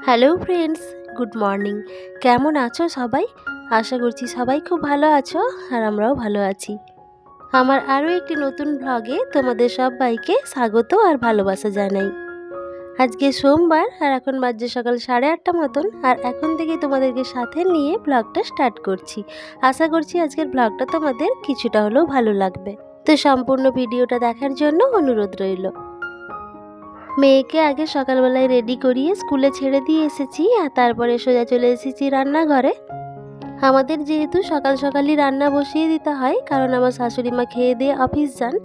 Hello friends, good morning. কেমন আছো সবাই? আশা করছি সবাই খুব ভালো আছো আর আমরাও ভালো আছি। আমার আরও একটি নতুন ব্লগে তোমাদের সবাইকে স্বাগত আর ভালোবাসা জানাই। আজকে সোমবার আর এখন বাজে সকাল 8:30 মতন, আর এখন থেকে তোমাদেরকে সাথে নিয়ে ব্লগটা স্টার্ট করছি। আশা করছি আজকের ব্লগটা তোমাদের কিছুটা হলেও ভালো লাগবে। তো সম্পূর্ণ ভিডিওটা দেখার জন্য অনুরোধ রইল। মেয়েকে আগে সকালবেলায় রেডি করিয়ে স্কুলে ছেড়ে দিয়ে এসেছি, আর তারপরে সোজা চলে এসেছি রান্নাঘরে। আমাদের যেহেতু সকাল সকালই রান্না বসিয়ে দিতে হয়, কারণ আমার শাশুড়ি মা খেয়ে দিয়ে অফিস যান,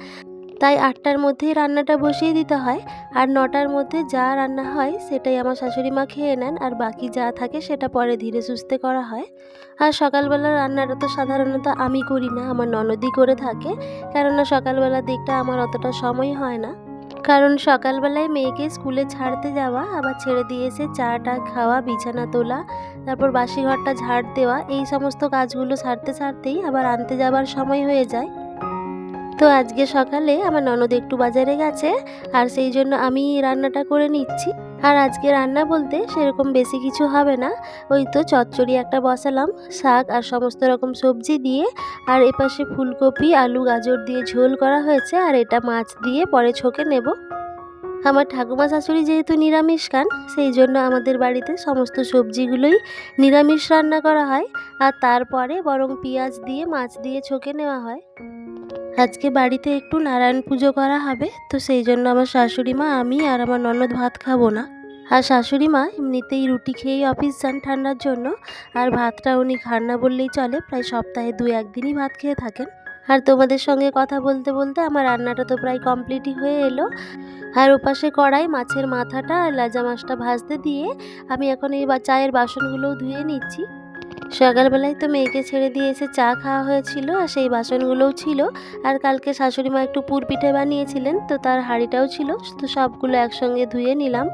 তাই 8টার মধ্যেই রান্নাটা বসিয়ে দিতে হয়। আর 9টার মধ্যে যা রান্না হয় সেটাই আমার শাশুড়ি মা খেয়ে নেন, আর বাকি যা থাকে সেটা পরে ধীরে সুস্থে করা হয়। আর সকালবেলা রান্নাটা তো সাধারণত আমি করি না, আমার ননদই করে থাকে, কেননা সকালবেলার দিকটা আমার অতটা সময় হয় না। কারণ সকালবেলায় মেয়েকে স্কুলে ছাড়তে যাওয়া, আবার ছেড়ে দিয়ে এসে চাটা খাওয়া, বিছানা তোলা, তারপর বাসি ঘরটা ঝাড় দেওয়া, এই সমস্ত কাজগুলো সারতে সারতেই আবার আনতে যাবার সময় হয়ে যায়। তো আজকে সকালে আমার ননদ একটু বাজারে গেছে, আর সেই জন্য আমি রান্নাটা করে নিচ্ছি। আর আজকে রান্না বলতে সেরকম বেশি কিছু হবে না, ওই তো চচ্চড়ি একটা বসালাম, শাক আর সমস্ত রকম সবজি দিয়ে, আর এপাশে ফুলকপি আলু গাজর দিয়ে ঝোল করা হয়েছে, আর এটা মাছ দিয়ে পরে ছকে নেব। আমার ঠাকুমা শাশুড়ি যেহেতু নিরামিষ খান, সেই জন্য আমাদের বাড়িতে সমস্ত সবজিগুলোই নিরামিষ রান্না করা হয়, আর তারপরে বরং পেঁয়াজ দিয়ে মাছ দিয়ে ছকে নেওয়া হয়। আজকে বাড়িতে একটু নারায়ণ পুজো করা হবে, তো সেই জন্য আমার শাশুড়ি মা, আমি আর আমার ননদ ভাত খাবো না। আর শাশুড়ি মা এমনিতেই রুটি খেয়েই অফিস যান ঠান্ডার জন্য, আর ভাতটা উনি খান না বললেই চলে, প্রায় সপ্তাহে 2-1 দিনই ভাত খেয়ে থাকেন। আর তোমাদের সঙ্গে কথা বলতে বলতে আমার রান্নাটা তো প্রায় কমপ্লিটই হয়ে এলো। আর ওপাশে কড়াই মাছের মাথাটা আর লেজা মাছটা ভাজতে দিয়ে আমি এখন এই চায়ের বাসনগুলোও ধুয়ে নিচ্ছি। সকালবেলায় তো মেয়েকে ছেড়ে দিয়ে এসে চা খাওয়া হয়েছিল, আর সেই বাসনগুলোও ছিল। আর কালকে শাশুড়ি মা একটু পুর পিঠে বানিয়েছিলেন, তো তার হাঁড়িটাও ছিল, তো সবগুলো একসঙ্গে ধুয়ে নিলাম।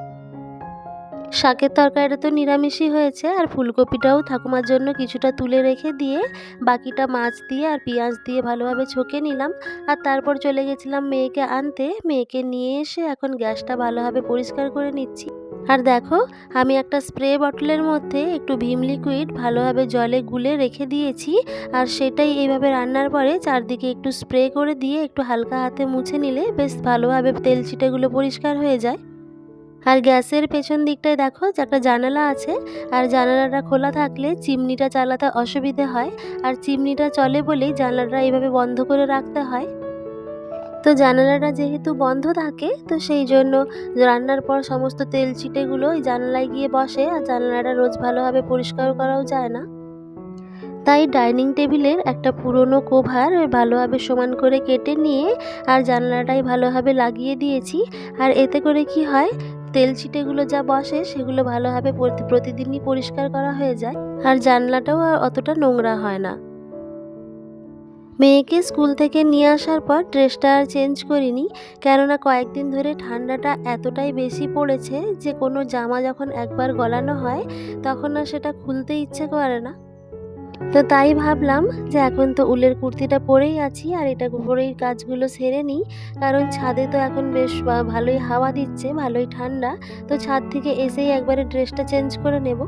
শাকের তরকারিটা তো নিরামিষই হয়েছে, আর ফুলকপিটাও ঠাকুমার জন্য কিছুটা তুলে রেখে দিয়ে বাকিটা মাছ দিয়ে আর পেঁয়াজ দিয়ে ভালোভাবে ছকে নিলাম। আর তারপর চলে গেছিলাম মেয়েকে আনতে। মেয়েকে নিয়ে এসে এখন গ্যাসটা ভালোভাবে পরিষ্কার করে নিচ্ছি। আর দেখো, আমি একটা স্প্রে বটলের মধ্যে একটু ভিম লিকুইড ভালোভাবে জলে গুলে রেখে দিয়েছি, আর সেটাই এইভাবে রান্নার পরে চারদিকে একটু স্প্রে করে দিয়ে একটু হালকা হাতে মুছে নিলে বেশ ভালোভাবে তেল ছিটেগুলো পরিষ্কার হয়ে যায়। আর গ্যাসের পেছন দিকটায় দেখো যে একটা জানালা আছে, আর জানালাটা খোলা থাকলে চিমনিটা চালাতে অসুবিধে হয়, আর চিমনিটা চলে বলেই জানালাটা এইভাবে বন্ধ করে রাখতে হয়। তো জানালাটা যেহেতু বন্ধ থাকে, তো সেই জন্য রান্নার পর সমস্ত তেল ছিটেগুলো ওই জানালায় গিয়ে বসে, আর জানালাটা রোজ ভালোভাবে পরিষ্কার করাও যায় না। তাই ডাইনিং টেবিলের একটা পুরনো কভার ভালোভাবে সমান করে কেটে নিয়ে আর জানলাটাই ভালোভাবে লাগিয়ে দিয়েছি। আর এতে করে কি হয়, তেল ছিটেগুলো যা বসে সেগুলো ভালোভাবে প্রতিদিনই পরিষ্কার করা হয়ে যায়, আর জানলাটাও আর অতটা নোংরা হয় না। মেয়েকে স্কুল থেকে নিয়ে আসার পর ড্রেসটা আর চেঞ্জ করিনি, কেননা কয়েকদিন ধরে ঠান্ডাটা এতটাই বেশি পড়েছে যে কোনো জামা যখন একবার গলানো হয় তখন আর সেটা খুলতে ইচ্ছে করে না। তো তাই ভাবলাম যে এখন তো উলের কুর্তিটা পরেই আছি, আর এটা পরেই কাজগুলো সেরে নিই, কারণ ছাদে তো এখন বেশ ভালোই হাওয়া দিচ্ছে, ভালোই ঠান্ডা। তো ছাদ থেকে এসেই একবারে ড্রেসটা চেঞ্জ করে নেব।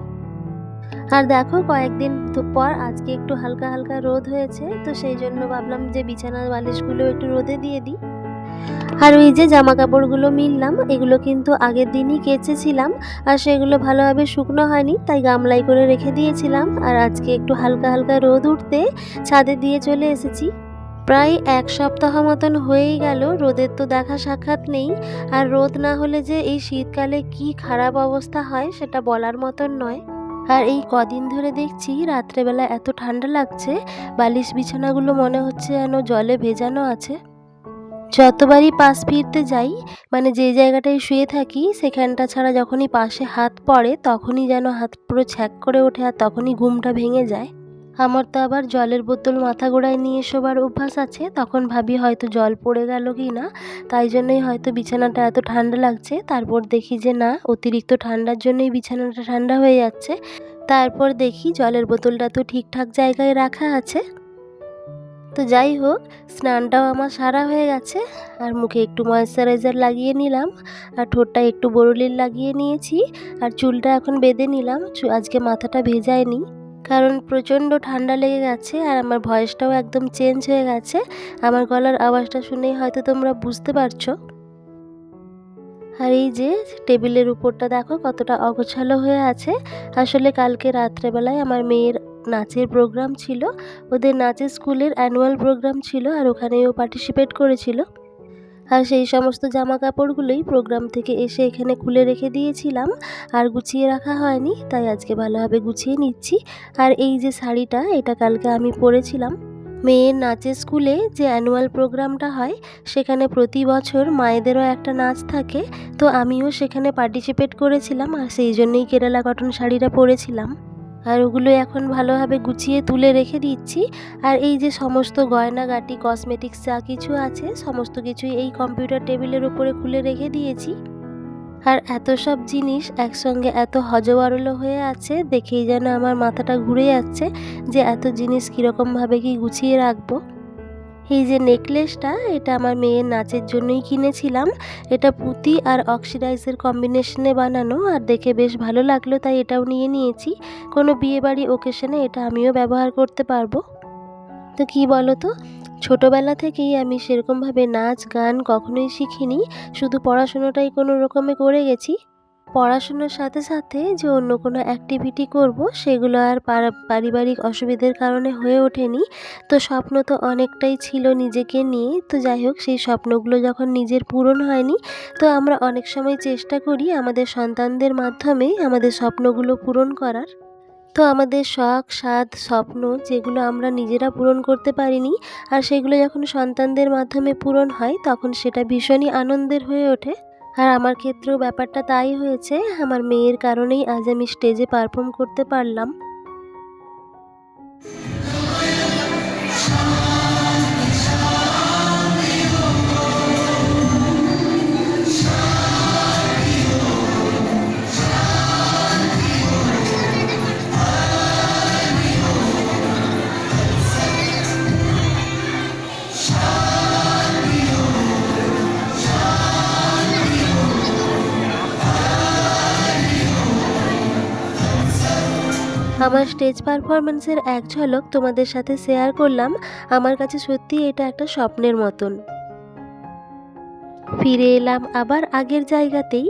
আর দেখো, কয়েকদিন পর আজকে একটু হালকা হালকা রোদ হয়েছে, তো সেই জন্য ভাবলাম যে বিছানার বালিশগুলো একটু রোদে দিয়ে দিই। আর ওই যে জামা কাপড়গুলো মিললাম, এগুলো কিন্তু আগের দিনই কেচেছিলাম, আর সেগুলো ভালোভাবে শুকনো হয়নি, তাই গামলায় করে রেখে দিয়েছিলাম। আর আজকে একটু হালকা হালকা রোদ উঠতে ছাদে দিয়ে চলে এসেছি। প্রায় 1 সপ্তাহ মতন হয়েই গেল রোদের তো দেখা সাক্ষাৎ নেই। আর রোদ না হলে যে এই শীতকালে কি খারাপ অবস্থা হয় সেটা বলার মতন নয়। আর এই কদিন ধরে দেখছি রাত্রেবেলা এত ঠান্ডা লাগছে, বালিশ বিছানাগুলো মনে হচ্ছে যেন জলে ভেজানো আছে। যতবারই পাশ ফিরতে যাই, মানে যে জায়গাটায় শুয়ে থাকি সেখানটা ছাড়া যখনই পাশে হাত পড়ে তখনই যেন হাত পুরো ছ্যাঁক করে ওঠে, আর তখনই ঘুমটা ভেঙে যায়। আমার তো আবার জলের বোতল মাথা গোড়ায় নিয়ে শোবার অভ্যাস আছে, তখন ভাবি হয়তো জল পড়ে গেল কি না, তাই জন্যই হয়তো বিছানাটা এত ঠান্ডা লাগছে। তারপর দেখি যে না, অতিরিক্ত ঠান্ডার জন্যই বিছানাটা ঠান্ডা হয়ে যাচ্ছে। তারপর দেখি জলের বোতলটা তো ঠিকঠাক জায়গায় রাখা আছে। তো যাই হোক, স্নানটাও আমার সারা হয়ে গেছে। আর মুখে একটু ময়েশ্চারাইজার লাগিয়ে নিলাম, আর ঠোঁটটা একটু বোরোলিন লাগিয়ে নিয়েছি, আর চুলটা এখন বেঁধে নিলাম। আজকে মাথাটা ভেজাইনি, কারণ প্রচণ্ড ঠান্ডা লেগে গেছে আর আমার ভয়েসটাও একদম চেঞ্জ হয়ে গেছে। আমার গলার আওয়াজটা শুনেই হয়তো তোমরা বুঝতে পারছো। আর এই যে টেবিলের উপরটা দেখো কতটা অগোছালো হয়ে আছে। আসলে কালকে রাত্রেবেলায় আমার মেয়ের নাচের প্রোগ্রাম ছিল, ওদের নাচের স্কুলের অ্যানুয়াল প্রোগ্রাম ছিল, আর ওখানেও পার্টিসিপেট করেছিল। আর সেই সমস্ত জামা কাপড়গুলোই প্রোগ্রাম থেকে এসে এখানে খুলে রেখে দিয়েছিলাম, আর গুছিয়ে রাখা হয়নি, তাই আজকে ভালোভাবে গুছিয়ে নিচ্ছি। আর এই যে শাড়িটা, এটা কালকে আমি পরেছিলাম। মেয়ের নাচের স্কুলে যে অ্যানুয়াল প্রোগ্রামটা হয়, সেখানে প্রতি বছর মায়েদেরও একটা নাচ থাকে, তো আমিও সেখানে পার্টিসিপেট করেছিলাম, আর সেই জন্যই কেরালা কটন শাড়িটা পরেছিলাম। আর ওগুলো এখন ভালোভাবে গুছিয়ে তুলে রেখে দিচ্ছি। আর এই যে সমস্ত গয়নাগাটি, কসমেটিক্স যা কিছু আছে, সমস্ত কিছুই এই কম্পিউটার টেবিলের উপরে খুলে রেখে দিয়েছি। আর এত সব জিনিস একসঙ্গে এত হজবরল হয়ে আছে, দেখেই যেন আমার মাথাটা ঘুরে যাচ্ছে যে এত জিনিস কীরকমভাবে কি গুছিয়ে রাখবো। এই যে নেকলেসটা, এটা আমার মেয়ের নাচের জন্যই কিনেছিলাম। এটা পুঁতি আর অক্সিডাইজের কম্বিনেশনে বানানো, আর দেখে বেশ ভালো লাগলো, তাই এটাও নিয়ে নিয়েছি। কোনো বিয়েবাড়ি ওকেশনে এটা আমিও ব্যবহার করতে পারবো। তো কী বলো তো, ছোটোবেলা থেকেই আমি সেরকমভাবে নাচ গান কখনোই শিখিনি, শুধু পড়াশুনোটাই কোনো রকমে করে গেছি। পড়াশুনোর সাথে সাথে যে অন্য কোনো অ্যাক্টিভিটি করব, সেগুলো আর পারিবারিক অসুবিধার কারণে হয়ে ওঠেনি। তো স্বপ্ন তো অনেকটাই ছিল নিজেকে নিয়ে। তো যাই হোক, সেই স্বপ্নগুলো যখন নিজের পূরণ হয়নি, তো আমরা অনেক সময় চেষ্টা করি আমাদের সন্তানদের মাধ্যমে আমাদের স্বপ্নগুলো পূরণ করার। তো আমাদের শখ, সাধ, স্বপ্ন যেগুলো আমরা নিজেরা পূরণ করতে পারিনি, আর সেগুলো যখন সন্তানদের মাধ্যমে পূরণ হয়, তখন সেটা ভীষণই আনন্দের হয়ে ওঠে। আর আমার ক্ষেত্রেও ব্যাপারটা তাই হয়েছে। আমার মেয়ের কারণেই আজ আমি স্টেজে পারফর্ম করতে পারলাম। আমার স্টেজ পারফরম্যান্সের এক ঝলক তোমাদের সাথে শেয়ার করলাম। আমার কাছে সত্যি এটা একটা স্বপ্নের মতন। ফিরে এলাম আবার আগের জায়গাতেই।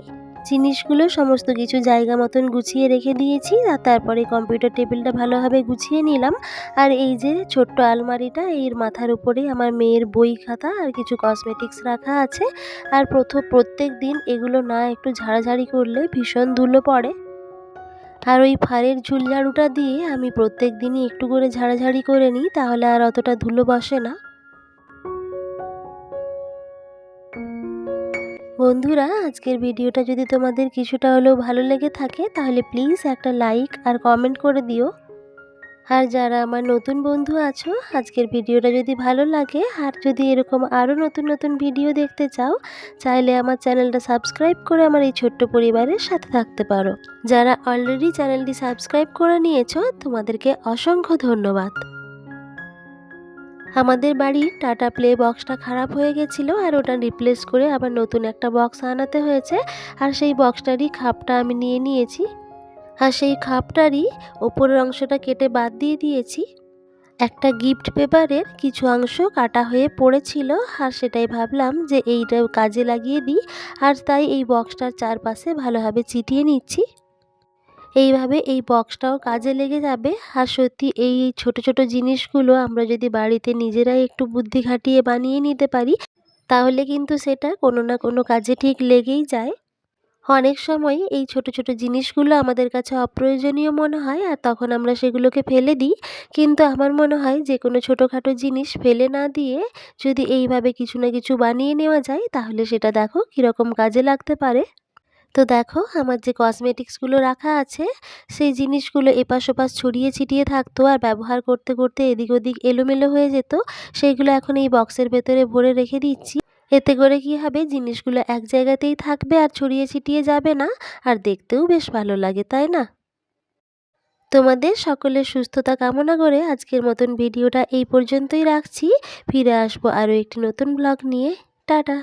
জিনিসগুলো সমস্ত কিছু জায়গা মতন গুছিয়ে রেখে দিয়েছি, আর তারপরে কম্পিউটার টেবিলটা ভালোভাবে গুছিয়ে নিলাম। আর এই যে ছোট্ট আলমারিটা, এর মাথার উপরেই আমার মেয়ের বই খাতা আর কিছু কসমেটিক্স রাখা আছে। আর প্রত্যেক দিন এগুলো না একটু ঝাড়াঝাড়ি করলে ভীষণ ধুলো পড়ে। আর ওই ফারের ঝুল ঝাড়ুটা দিয়ে আমি প্রত্যেক দিনই একটু করে ঝাড়াঝাড়ি করে নিই, তাহলে আর অতটা ধুলো বসে না। বন্ধুরা, আজকের ভিডিওটা যদি তোমাদের কিছুটা হলেও ভালো লেগে থাকে, তাহলে প্লিজ একটা লাইক আর কমেন্ট করে দিও। আর যারা আমার নতুন বন্ধু আছো, আজকের ভিডিওটা যদি ভালো লাগে আর যদি এরকম আরও নতুন নতুন ভিডিও দেখতে চাও, চাইলে আমার চ্যানেলটা সাবস্ক্রাইব করে আমার এই ছোট্ট পরিবারের সাথে থাকতে পারো। যারা অলরেডি চ্যানেলটি সাবস্ক্রাইব করে নিয়েছো, তোমাদেরকে অসংখ্য ধন্যবাদ। আমাদের বাড়ির টাটা প্লে বক্সটা খারাপ হয়ে গেছিলো, আর ওটা রিপ্লেস করে আবার নতুন একটা বক্স আনাতে হয়েছে। আর সেই বক্সটারই খাপটা আমি নিয়ে নিয়েছি, আর সেই খাপটারই ওপরের অংশটা কেটে বাদ দিয়ে দিয়েছি। একটা গিফট পেপারের কিছু অংশ কাটা হয়ে পড়েছিল, আর সেটাই ভাবলাম যে এইটা কাজে লাগিয়ে দিই। আর তাই এই বক্সটার চারপাশে ভালোভাবে চিটিয়ে নিচ্ছি। এইভাবে এই বক্সটাও কাজে লেগে যাবে। আর সত্যি এই ছোট ছোট জিনিসগুলো আমরা যদি বাড়িতে নিজেরাই একটু বুদ্ধি খাটিয়ে বানিয়ে নিতে পারি, তাহলে কিন্তু সেটা কোনো না কোনো কাজে ঠিক লেগেই যায়। অনেক সময় এই ছোট ছোট জিনিসগুলো আমাদের কাছে অপ্রয়োজনীয় মনে হয়, আর তখন আমরা সেগুলোকে ফেলে দিই। কিন্তু আমার মনে হয় যে কোনো ছোটোখাটো জিনিস ফেলে না দিয়ে যদি এইভাবে কিছু না কিছু বানিয়ে নেওয়া যায়, তাহলে সেটা দেখো কীরকম কাজে লাগতে পারে। তো দেখো, আমার যে কসমেটিক্সগুলো রাখা আছে, সেই জিনিসগুলো এপাশ ওপাশ ছড়িয়ে ছিটিয়ে থাকতো, আর ব্যবহার করতে করতে এদিক ওদিক এলোমেলো হয়ে যেত। সেইগুলো এখন এই বক্সের ভেতরে ভরে রেখে দিচ্ছি। এতে করে কি হবে, জিনিসগুলো এক জায়গাতেই থাকবে আর ছড়িয়ে ছিটিয়ে যাবে না, আর দেখতেও বেশ ভালো লাগে, তাই না? তোমাদের সকলের সুস্থতা কামনা করে আজকের মতন ভিডিওটা এই পর্যন্তই রাখছি। ফিরে আসবো আরও একটি নতুন ব্লগ নিয়ে। টাটা।